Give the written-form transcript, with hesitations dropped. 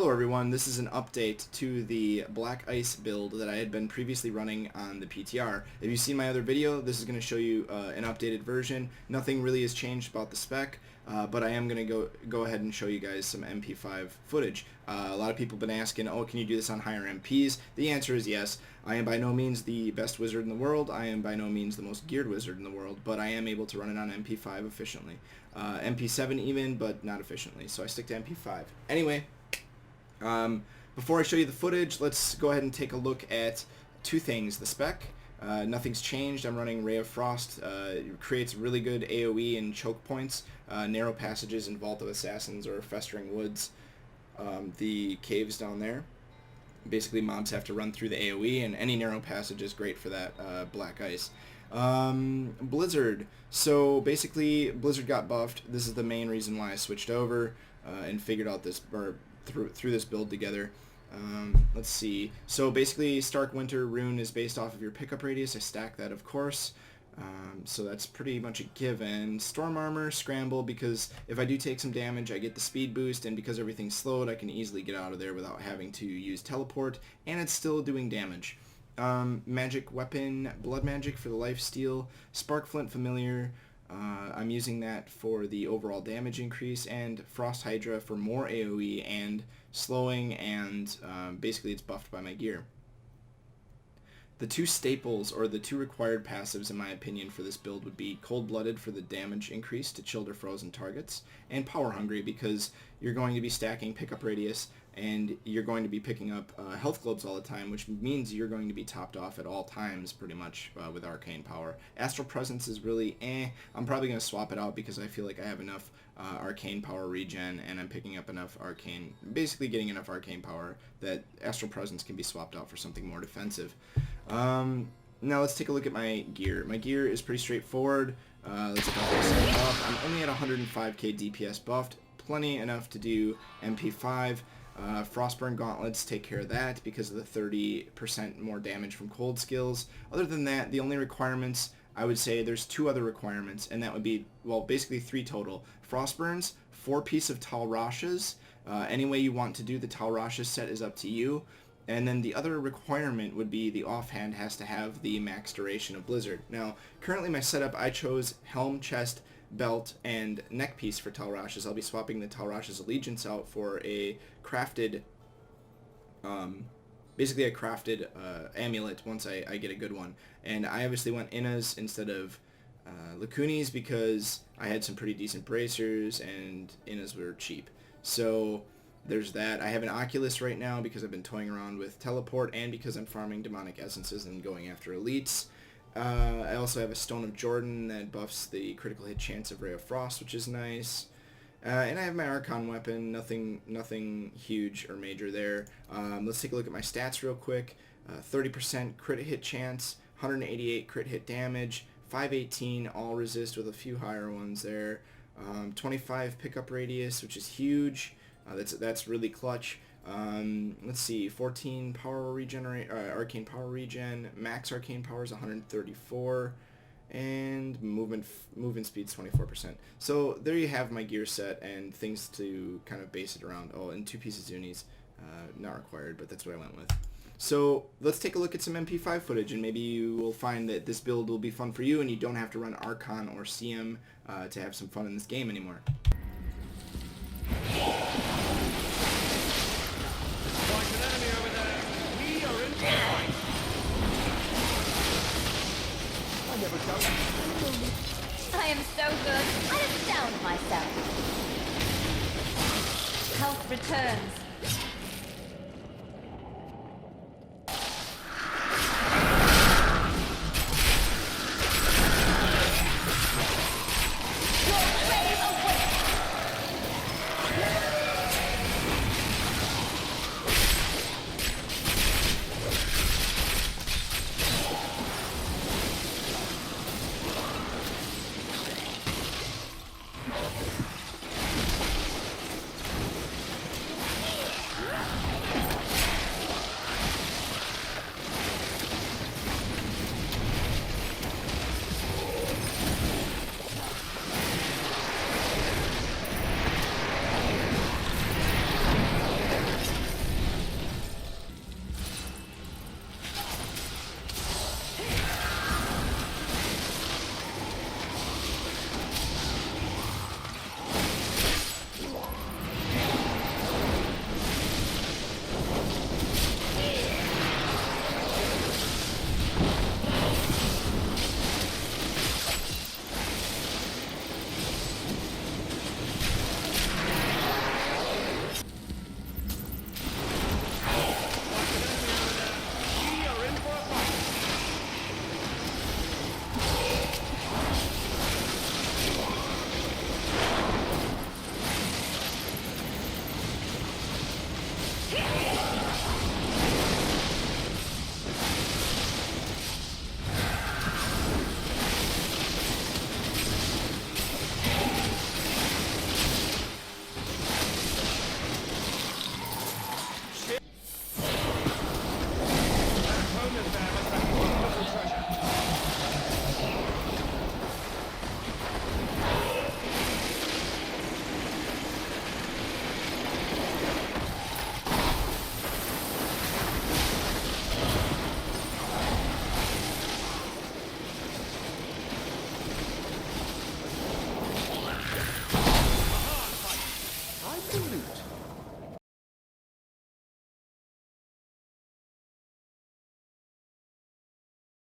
Hello everyone, this is an update to the Black Ice build that I had been previously running on the PTR. If you've seen my other video, this is going to show you an updated version. Nothing really has changed about the spec, but I am going to go ahead and show you guys some MP5 footage. A lot of people have been asking, oh, can you do this on higher MPs? The answer is yes. I am by no means the best wizard in the world. I am by no means the most geared wizard in the world, but I am able to run it on MP5 efficiently. MP7 even, but not efficiently, so I stick to MP5. Anyway, before I show you the footage, let's go ahead and take a look at two things. The spec, nothing's changed. I'm running Ray of Frost. It creates really good AoE and choke points, narrow passages in Vault of Assassins or Festering Woods. The caves down there. Basically, mobs have to run through the AoE, and any narrow passage is great for that Black Ice. Blizzard. So basically, Blizzard got buffed. This is the main reason why I switched over and figured out this, or through this build together. Let's see. So basically, Stark Winter Rune is based off of your pickup radius. I stack that, of course. So that's pretty much a given. Storm Armor, Scramble, because if I do take some damage, I get the speed boost, and because everything's slowed, I can easily get out of there without having to use Teleport, and it's still doing damage. Magic Weapon, Blood Magic for the lifesteal, Spark Flint Familiar, I'm using that for the overall damage increase, and Frost Hydra for more AoE and slowing, and basically it's buffed by my gear. The two staples, or the two required passives in my opinion for this build, would be Cold-Blooded for the damage increase to chilled or frozen targets, and Power Hungry because you're going to be stacking pickup radius and you're going to be picking up health globes all the time, which means you're going to be topped off at all times pretty much with Arcane Power. Astral Presence is really I'm probably going to swap it out because I feel like I have enough Arcane Power regen, and I'm picking up enough Arcane, basically getting enough Arcane Power that Astral Presence can be swapped out for something more defensive. Now let's take a look at my gear. My gear is pretty straightforward. Let's buff this up. I'm only at 105k DPS buffed, plenty enough to do MP5. Frostburn Gauntlets take care of that because of the 30% more damage from cold skills. Other than that, the only requirements, I would say there's two other requirements, and that would be, well, basically three total. Frostburns, 4 pieces of Tal Rashes. Any way you want to do the Tal Rashes set is up to you. And then the other requirement would be the offhand has to have the max duration of Blizzard. Now, currently my setup, I chose Helm, Chest, Belt, and Neck Piece for Tal Rashes. I'll be swapping the Tal Rashes Allegiance out for a crafted, basically a crafted amulet once I get a good one. And I obviously went Innas instead of Lacunis because I had some pretty decent bracers and Innas were cheap. So there's that. I have an Oculus right now because I've been toying around with Teleport and because I'm farming Demonic Essences and going after elites. I also have a Stone of Jordan that buffs the critical hit chance of Ray of Frost, which is nice. And I have my Archon weapon, nothing huge or major there. Let's take a look at my stats real quick. 30% crit hit chance, 188 crit hit damage, 518 all resist with a few higher ones there. 25 pickup radius, which is huge. That's really clutch. Let's see, 14 power regenerate, arcane power regen, max arcane power is 134, and movement speed's 24%. So there you have my gear set and things to kind of base it around. Oh, and 2 pieces of Zunis, not required, but that's what I went with. So let's take a look at some MP5 footage, and maybe you will find that this build will be fun for you and you don't have to run Archon or CM to have some fun in this game anymore. I am so good, I astound myself. Health returns.